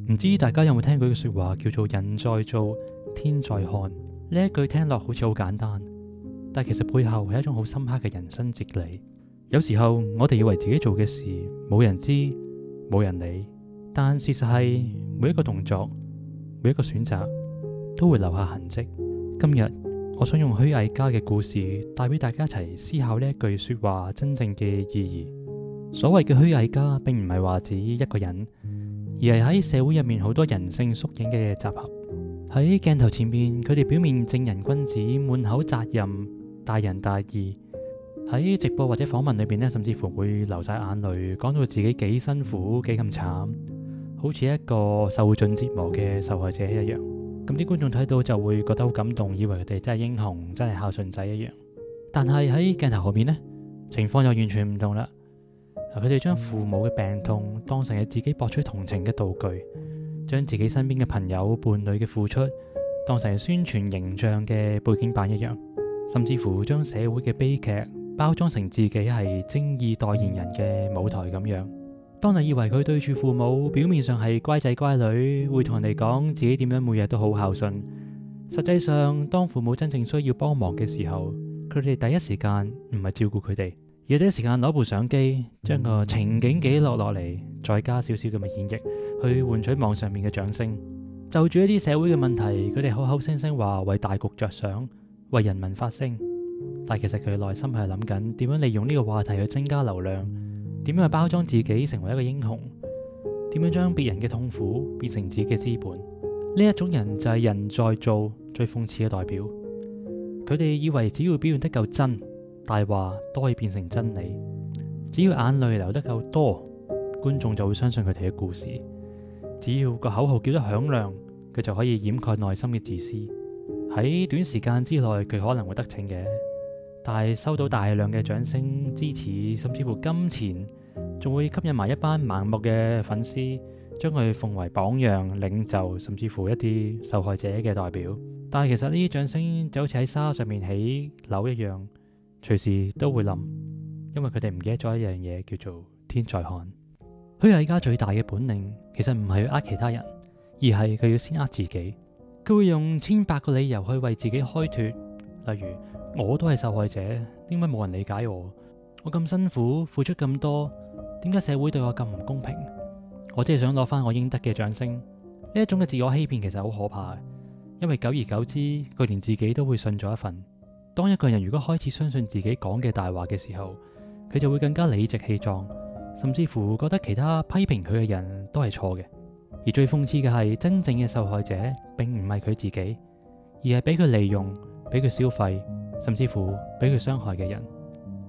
唔知大家有冇聽過句說話叫做人在做，天在看。呢一句聽落好似好簡單，但其實背後係一種好深刻嘅人生哲理。有時候我哋以為自己做嘅事冇人知，冇人理，但事實係每一個動作，每一個選擇都會留下痕跡。今日我想用虛偽家嘅故事帶俾大家一齊思考呢一句說話真正嘅意義。所謂嘅虛偽家並唔係話指一個人，而係喺社會入面好多人性縮影嘅集合。喺鏡頭前面，佢哋表面正人君子，滿口責任，大仁大義。喺直播或者訪問裏邊呢，甚至乎會流晒眼淚，講到自己幾辛苦幾咁慘，好似一個受盡折磨嘅受害者一樣。咁啲觀眾睇到就會覺得好感動，以為佢哋真係英雄，真係孝順仔一樣。但係喺鏡頭後面呢，情況又完全唔同啦。佢哋將父母嘅病痛當成係自己博取同情嘅道具，將自己身邊嘅朋友伴侶嘅付出當成係宣傳形象嘅背景板一樣，甚至乎將社會嘅悲劇包裝成自己係正義代言人嘅舞台咁樣。當你以為佢對住父母表面上係乖仔乖女，會同人哋講自己點樣每日都好孝順，實際上當父母真正需要幫忙嘅時候，佢哋第一時間唔係照顧佢哋，而第一時間攞部相機將個情景記錄落嚟，再加少少咁嘅演繹去換取網上面嘅掌聲。就住一啲社會嘅問題，佢哋口口聲聲話為大局着想，為人民發聲，但其實佢內心係諗緊點樣利用呢個話題去增加流量，點樣去包裝自己成為一個英雄，點樣將別人嘅痛苦變成自己嘅資本。呢一種人就係人在做最諷刺嘅代表。佢哋以為只要表現得夠真，大話都可以變成真理，只要眼淚流得夠多，觀眾就會相信佢哋嘅故事。只要個口號叫得響亮，佢就可以掩蓋內心嘅自私。喺短時間之內，佢可能會得逞嘅，但係收到大量嘅掌聲、支持，甚至乎金錢，仲會吸引埋一班盲目嘅粉絲，將佢奉為榜樣、領袖，甚至乎一啲受害者嘅代表。但係其實呢啲掌聲就好似喺沙上面起樓一樣，隨時都會冧，因為佢哋唔記得咗一樣嘢，叫做天在看。虛偽家最大嘅本領其實唔係去呃其他人，而係佢要先呃自己。佢會用千百個理由去為自己開脫，例如我都係受害者，點解冇人理解我？我咁辛苦付出咁多，點解社會對我咁唔公平？我只係想攞翻我應得嘅掌聲。呢一種嘅自我欺騙其實好可怕，因為久而久之，佢連自己都會信咗一份。當一個人如果開始相信自己講嘅大話嘅時候，佢就會更加理直氣壯，甚至乎覺得其他批評佢嘅人都係錯嘅。而最諷刺嘅係，真正嘅受害者並唔係佢自己，而係俾佢利用、俾佢消費，甚至乎俾佢傷害嘅人。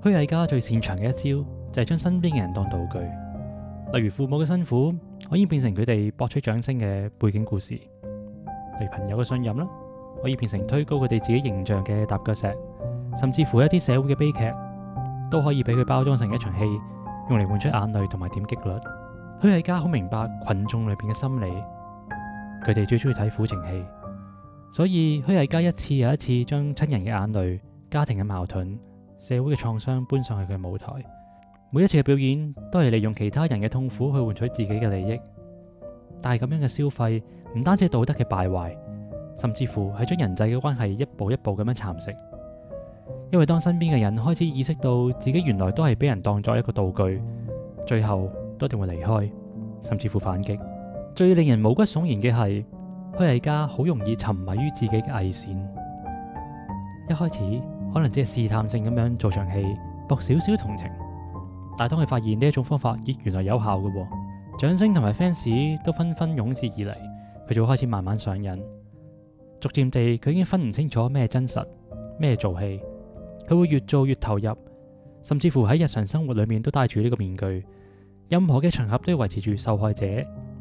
虛偽家最擅長嘅一招就係將身邊嘅人當道具，例如父母嘅辛苦可以變成佢哋博取掌聲嘅背景故事，例如朋友嘅信任啦，可以變成推高佢哋自己形象嘅踏腳石，甚至乎一啲社會嘅悲劇都可以俾佢包裝成一場戲，用嚟換出眼淚同埋點擊率。虛偽家好明白群眾裏邊嘅心理，佢哋最中意睇苦情戲，所以虛偽家一次又一次將親人嘅眼淚、家庭嘅矛盾、社會嘅創傷搬上去佢嘅舞台。每一次嘅表演都係利用其他人嘅痛苦去換取自己嘅利益，但係咁樣嘅消費唔單止係道德嘅敗壞，甚至乎係將人際嘅關係一步一步咁樣蠶食。因為當身邊嘅人開始意識到自己原來都係俾人當作一個道具，最後都一定會離開，甚至乎反擊。最令人毛骨悚然嘅係，虛偽家好容易沉迷於自己嘅偽善。一開始可能只係試探性咁樣做場戲，博少少同情，但係當佢發現呢一種方法原來有效嘅，掌聲同埋 fans 都紛紛湧至而嚟，佢就會開始慢慢上癮。逐漸地，佢已經分唔清楚咩真實，咩做戲。佢會越做越投入，甚至乎喺日常生活裏面都戴住呢個面具。任何嘅場合都要維持住受害者、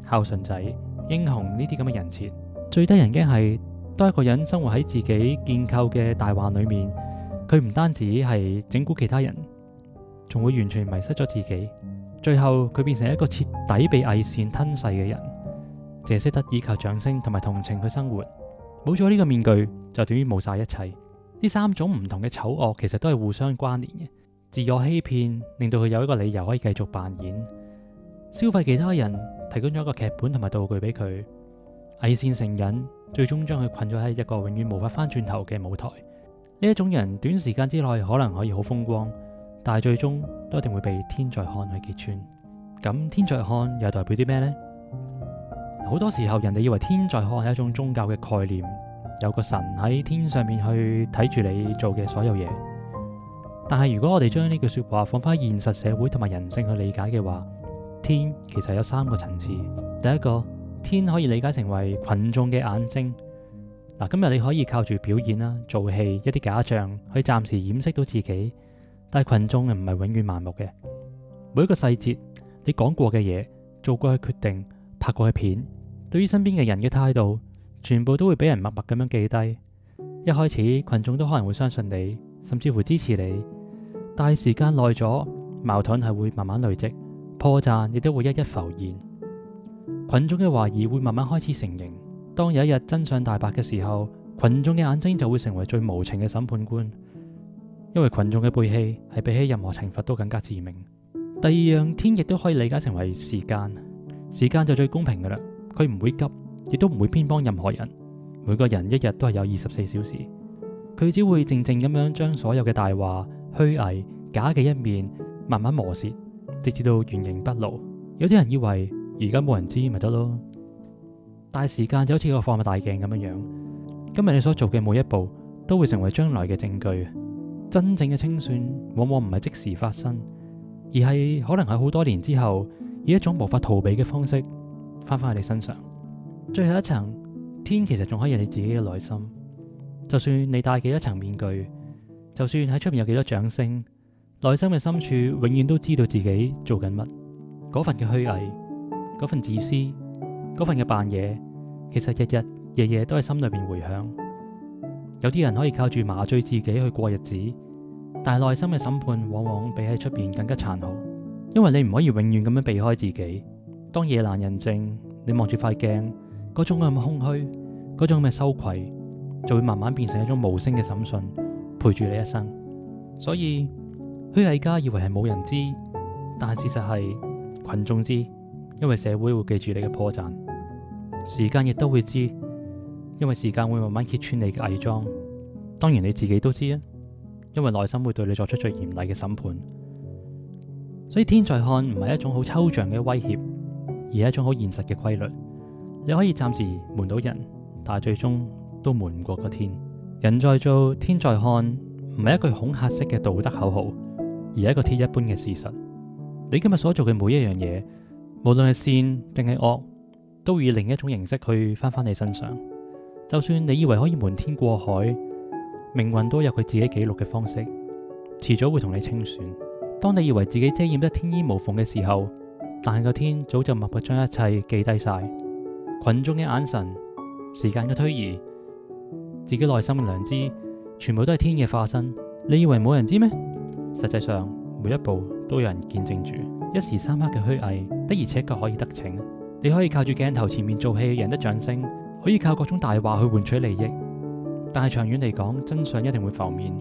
孝順仔、英雄呢啲咁嘅人設。最得人驚係，當一個人生活喺自己建構嘅大幻裏面，佢唔單止係整蠱其他人，仲會完全迷失咗自己。最後佢變成一個徹底被偽善吞噬嘅人，淨係識得依靠掌聲同埋同情去生活。冇咗呢個面具，就等於冇晒一切。呢三種唔同嘅醜惡其實都係互相關聯嘅。自我欺騙令到佢有一個理由可以繼續扮演，消費其他人，提供咗一個劇本同埋道具俾佢，偽善成癮，最終將佢困咗喺一個永遠無法翻轉頭嘅舞台。呢一種人短時間之內可能可以好風光，但係最終都一定會被天在看去揭穿。咁天在看又代表啲咩呢？好多時候人哋以為天在看係一種宗教嘅概念，有個神喺天上面去睇住你做嘅所有嘢。但係如果我哋將呢句說話放翻現實社會同埋人性去理解嘅話，天其實有3個層次。第一個，天可以理解成為群眾嘅眼睛。今日你可以靠住表演啦、做戲、一啲假象去暫時掩飾到自己，但係群眾唔係永遠盲目嘅。每一個細節，你講過嘅嘢、做過嘅決定、拍過嘅片，對於身邊嘅人嘅態度，全部都會俾人默默咁樣記低。一開始群眾都可能會相信你，甚至乎支持你，但係時間耐咗，矛盾係會慢慢累積，破綻亦都會一一浮現。群眾嘅懷疑會慢慢開始成型。當有一日真相大白嘅時候，群眾嘅眼睛就會成為最無情嘅審判官，因為群眾嘅背棄係比起任何懲罰都更加致命。第二樣，天亦都可以理解成為時間。時間就最公平噶啦，佢唔會急，亦都唔會偏幫任何人。每個人一日都係有24小時，佢只會靜靜咁樣將所有嘅大話、虛偽、假嘅一面慢慢磨蝕，直至到原形畢露。有啲人以為而家冇人知咪得咯，但係時間就好似個放大鏡咁樣，今日你所做嘅每一步都會成為將來嘅證據。真正嘅清算往往唔係即時發生，而係可能喺好多年之後，以一種無法逃避嘅方式翻返去你身上。最後一層，天其實仲可以係你自己嘅內心。就算你戴幾多層面具，就算喺出面有幾多掌聲，內心嘅深處永遠都知道自己做緊乜。嗰份嘅虛偽，嗰份自私，嗰份嘅扮嘢，其實日日夜夜都喺心裏邊回響。有啲人可以靠住麻醉自己去過日子，但係內心嘅審判往往比喺出邊更加殘酷，因為你唔可以永遠咁樣避開自己。當夜闌人靜，你望住塊鏡，嗰種咁嘅空虛，嗰種咁嘅羞愧，就會慢慢變成一種無聲嘅審訊，陪住你一生。所以虛偽家以為係冇人知，但係事實係群眾知，因為社會會記住你嘅破綻，時間亦都會知，因為時間會慢慢揭穿你嘅偽裝。當然你自己都知啊，因為內心會對你作出最嚴厲嘅審判。所以天在看唔係一種好抽象嘅威脅，而係一種好現實嘅規律。你可以暫時瞞到人，但係最終都瞞唔過個天。人在做，天在看，唔係一句恐嚇式嘅道德口號，而係一個鐵一般嘅事實。你今日所做嘅每一樣嘢，無論係善定係惡，都會以另一種形式去翻返你身上。就算你以為可以瞞天過海，命運都有佢自己記錄嘅方式，遲早會同你清算。當你以為自己遮掩得天衣無縫嘅時候，但係個天早就默默將一切記低晒。群眾嘅眼神，時間嘅推移，自己內心嘅良知，全部都係天嘅化身。你以為冇人知咩？實際上每一步都有人見證住。一時三刻嘅虛偽，的而且確可以得逞。你可以靠住鏡頭前面做戲贏得掌聲，可以靠各種大話去換取利益，但係長遠嚟講，真相一定會浮面，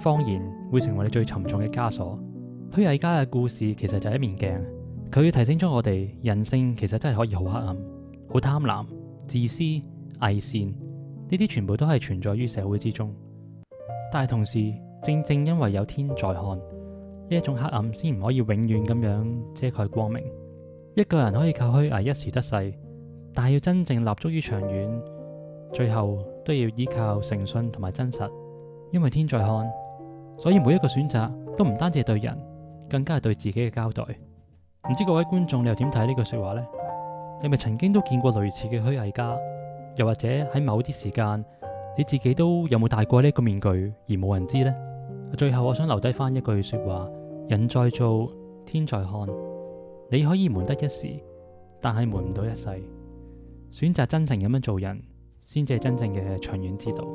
謊言會成為你最沉重嘅枷鎖。虛偽家嘅故事其實就係一面鏡，佢提醒咗我哋，人性其實真係可以好黑暗、好貪婪、自私、偽善，呢啲全部都係存在於社會之中。但係同時，正正因為有天在看，呢一種黑暗先唔可以永遠咁樣遮蓋光明。一個人可以靠虛偽一時得勢，但係要真正立足於長遠，最後都要依靠誠信同埋真實。因為天在看，所以每一個選擇都唔單止係對人，更加係對自己嘅交代。唔知各位觀眾你又點睇呢句說話呢？你咪曾經都見過類似嘅虛偽家，又或者喺某啲時間你自己都有冇戴過呢個面具而冇人知呢？最後我想留低翻一句說話：人在做，天在看。你可以瞞得一時，但係瞞唔到一世。選擇真誠咁樣做人，先至係真正嘅長遠之道。